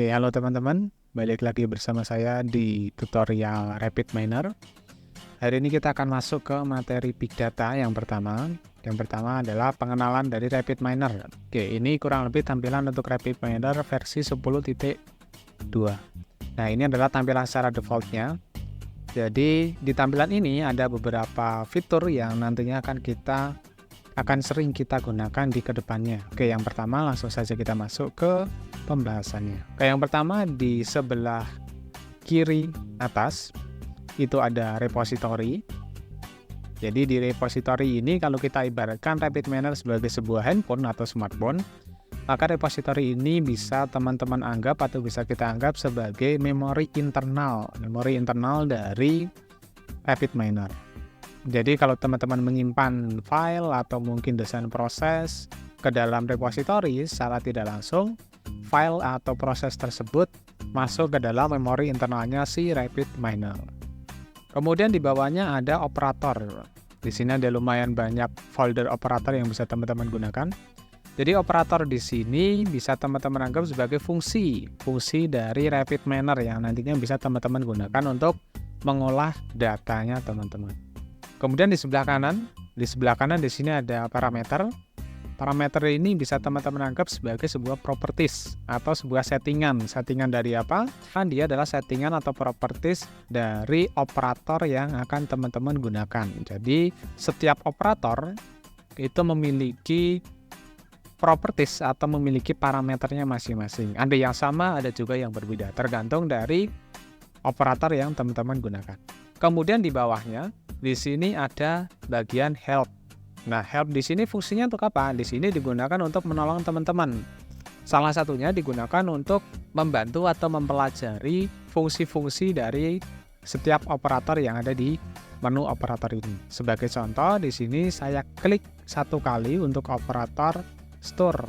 Oke, halo teman-teman, balik lagi bersama saya di tutorial RapidMiner. Hari ini kita akan masuk ke materi Big Data yang pertama. Yang pertama adalah pengenalan dari RapidMiner. Oke, ini kurang lebih tampilan untuk RapidMiner versi 10.2. Nah, ini adalah tampilan secara defaultnya. Jadi, di tampilan ini ada beberapa fitur yang nantinya akan sering kita gunakan di kedepannya. Oke, yang pertama langsung saja kita masuk ke pembahasannya. Oke, yang pertama di sebelah kiri atas itu ada repository. Jadi di repository ini kalau kita ibaratkan RapidMiner sebagai sebuah handphone atau smartphone, maka repository ini bisa teman-teman anggap atau bisa kita anggap sebagai memori internal dari RapidMiner. Jadi kalau teman-teman menyimpan file atau mungkin desain proses ke dalam repository, secara tidak langsung file atau proses tersebut masuk ke dalam memori internalnya si RapidMiner. Kemudian di bawahnya ada operator. Di sini ada lumayan banyak folder operator yang bisa teman-teman gunakan. Jadi operator di sini bisa teman-teman anggap sebagai fungsi dari RapidMiner yang nantinya bisa teman-teman gunakan untuk mengolah datanya teman-teman. Kemudian di sebelah kanan di sini ada parameter. Parameter ini bisa teman-teman anggap sebagai sebuah properties atau sebuah settingan. Settingan dari apa? Kan dia adalah settingan atau properties dari operator yang akan teman-teman gunakan. Jadi setiap operator itu memiliki properties atau memiliki parameternya masing-masing. Ada yang sama, ada juga yang berbeda, tergantung dari operator yang teman-teman gunakan. Kemudian di bawahnya di sini ada bagian help. Nah, help di sini fungsinya untuk apa? Di sini digunakan untuk menolong teman-teman. Salah satunya digunakan untuk membantu atau mempelajari fungsi-fungsi dari setiap operator yang ada di menu operator ini. Sebagai contoh, di sini saya klik satu kali untuk operator store.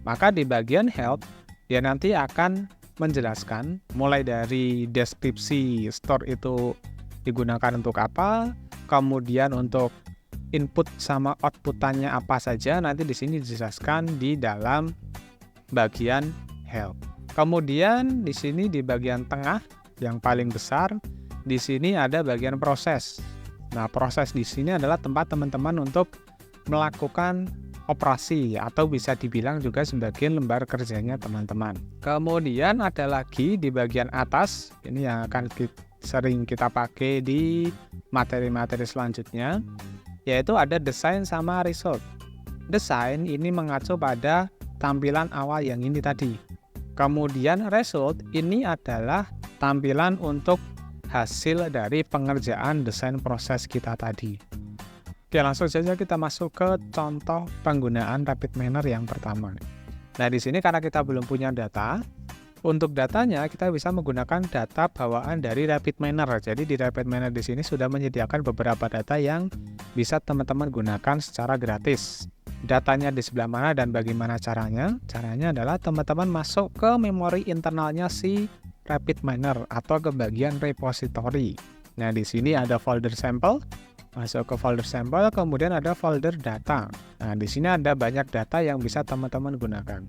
Maka di bagian help, dia nanti akan menjelaskan mulai dari deskripsi store itu digunakan untuk apa, kemudian untuk input sama outputannya apa saja, nanti di sini dijelaskan di dalam bagian help. Kemudian di sini di bagian tengah yang paling besar, di sini ada bagian proses. Nah, proses di sini adalah tempat teman-teman untuk melakukan operasi atau bisa dibilang juga sebagai lembar kerjanya teman-teman. Kemudian ada lagi di bagian atas, ini yang akan sering kita pakai di materi-materi selanjutnya, yaitu ada desain sama result. Desain ini mengacu pada tampilan awal yang ini tadi. Kemudian result ini adalah tampilan untuk hasil dari pengerjaan desain proses kita tadi. Oke, langsung saja kita masuk ke contoh penggunaan RapidMiner yang pertama. Nah, di sini karena kita belum punya data, untuk datanya kita bisa menggunakan data bawaan dari RapidMiner. Jadi di RapidMiner di sini sudah menyediakan beberapa data yang bisa teman-teman gunakan secara gratis. Datanya di sebelah mana dan bagaimana caranya? Caranya adalah teman-teman masuk ke memori internalnya si RapidMiner atau ke bagian repository. Nah, di sini ada folder sampel. Masuk ke folder sampel, kemudian ada folder data. Nah, di sini ada banyak data yang bisa teman-teman gunakan.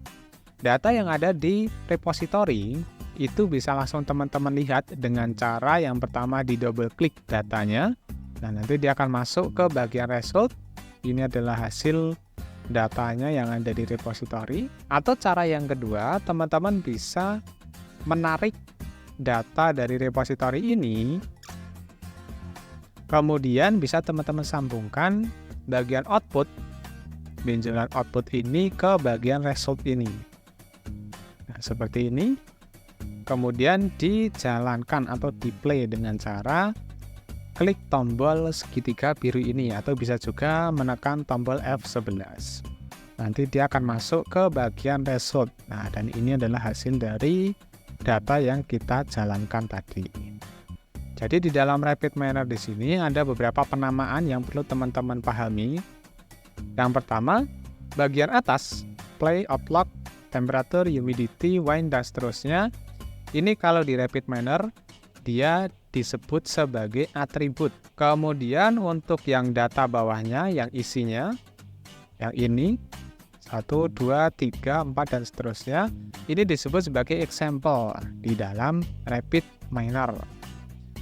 Data yang ada di repository itu bisa langsung teman-teman lihat dengan cara yang pertama di double klik datanya. Nah, nanti dia akan masuk ke bagian result. Ini adalah hasil datanya yang ada di repository. Atau cara yang kedua, teman-teman bisa menarik data dari repository ini. Kemudian bisa teman-teman sambungkan bagian output, benjolan output ini ke bagian result ini. Nah, seperti ini. Kemudian dijalankan atau di-play dengan cara klik tombol segitiga biru ini atau bisa juga menekan tombol F11. Nanti dia akan masuk ke bagian result. Nah, dan ini adalah hasil dari data yang kita jalankan tadi. Jadi di dalam RapidMiner di sini ada beberapa penamaan yang perlu teman-teman pahami. Yang pertama, bagian atas, play, outlook, temperature, humidity, wind, dan seterusnya. Ini kalau di RapidMiner dia disebut sebagai atribut. Kemudian untuk yang data bawahnya, yang isinya, yang ini, 1, 2, 3, 4, dan seterusnya. Ini disebut sebagai example di dalam RapidMiner.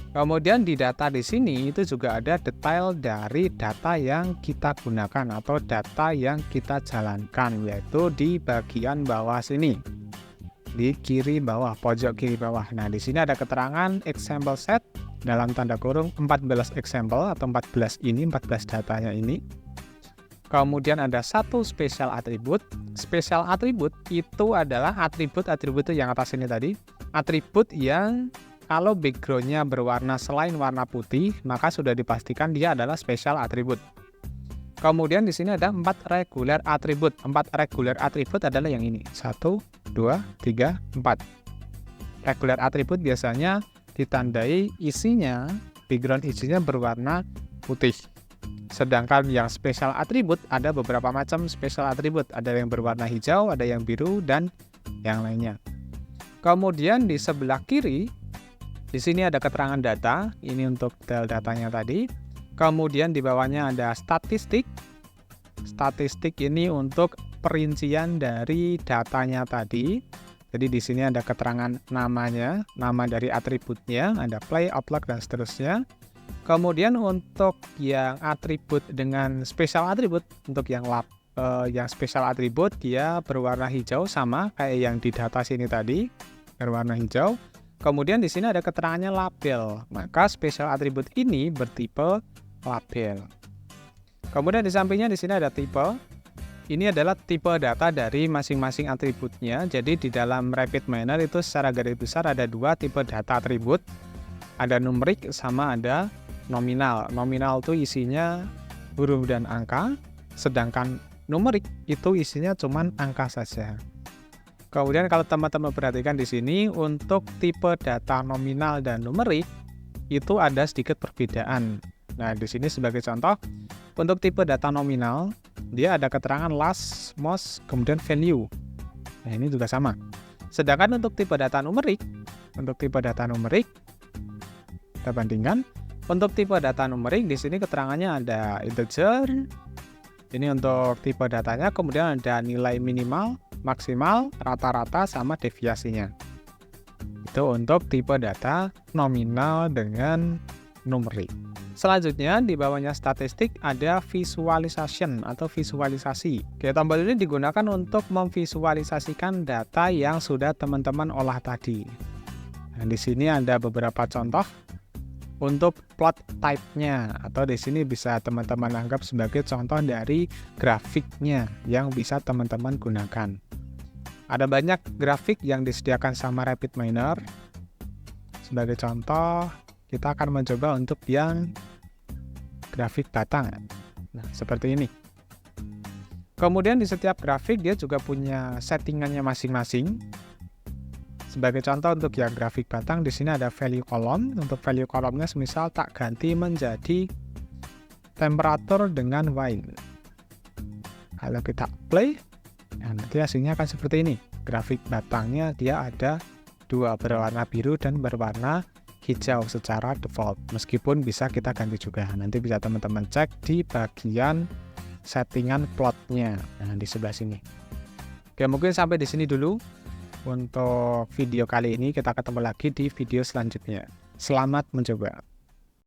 Kemudian di data di sini itu juga ada detail dari data yang kita gunakan atau data yang kita jalankan, yaitu di bagian bawah sini, di kiri bawah, pojok kiri bawah. Nah, di sini ada keterangan example set dalam tanda kurung 14 example atau 14 datanya ini. Kemudian ada satu special attribute. Special attribute itu adalah atribut-atribut yang atas ini tadi, atribut yang kalau backgroundnya berwarna selain warna putih, maka sudah dipastikan dia adalah special attribute. Kemudian di sini ada 4 regular attribute. 4 regular attribute adalah yang ini. 1, 2, 3, 4. Regular attribute biasanya ditandai isinya, background isinya berwarna putih. Sedangkan yang special attribute ada beberapa macam special attribute. Ada yang berwarna hijau, ada yang biru, dan yang lainnya. Kemudian di sebelah kiri, di sini ada keterangan data, ini untuk datanya tadi. Kemudian di bawahnya ada statistik. Statistik ini untuk perincian dari datanya tadi. Jadi di sini ada keterangan namanya, nama dari atributnya, ada play, upload, dan seterusnya. Kemudian untuk yang atribut dengan special attribute, untuk yang special attribute dia berwarna hijau sama kayak yang di data sini tadi, berwarna hijau. Kemudian di sini ada keterangannya label, maka special attribute ini bertipe label. Kemudian di sampingnya di sini ada tipe. Ini adalah tipe data dari masing-masing atributnya. Jadi di dalam RapidMiner itu secara garis besar ada 2 tipe data atribut. Ada numerik sama ada nominal. Nominal itu isinya huruf dan angka, sedangkan numerik itu isinya cuma angka saja. Kemudian kalau teman-teman perhatikan di sini untuk tipe data nominal dan numerik itu ada sedikit perbedaan. Nah, di sini sebagai contoh, untuk tipe data nominal dia ada keterangan last, most, kemudian value. Nah, ini juga sama. Sedangkan untuk tipe data numerik, kita bandingkan. Untuk tipe data numerik di sini keterangannya ada integer. Ini untuk tipe datanya, kemudian ada nilai minimal, maksimal, rata-rata, sama deviasinya. Itu untuk tipe data nominal dengan numerik. Selanjutnya di bawahnya statistik ada visualization atau visualisasi. Oke, tombol ini digunakan untuk memvisualisasikan data yang sudah teman-teman olah tadi. Nah, di sini ada beberapa contoh untuk plot type-nya, atau di sini bisa teman-teman anggap sebagai contoh dari grafiknya yang bisa teman-teman gunakan. Ada banyak grafik yang disediakan sama RapidMiner. Sebagai contoh, kita akan mencoba untuk yang grafik batang. Nah, seperti ini. Kemudian di setiap grafik dia juga punya settingannya masing-masing. Sebagai contoh untuk yang grafik batang di sini ada value column. Untuk value column-nya semisal tak ganti menjadi temperatur dengan while. Kalau kita play, nah nanti hasilnya akan seperti ini. Grafik batangnya dia ada 2, berwarna biru dan berwarna hijau secara default. Meskipun bisa kita ganti juga. Nanti bisa teman-teman cek di bagian settingan plotnya. Nah, di sebelah sini. Oke, mungkin sampai di sini dulu untuk video kali ini. Kita ketemu lagi di video selanjutnya. Selamat mencoba.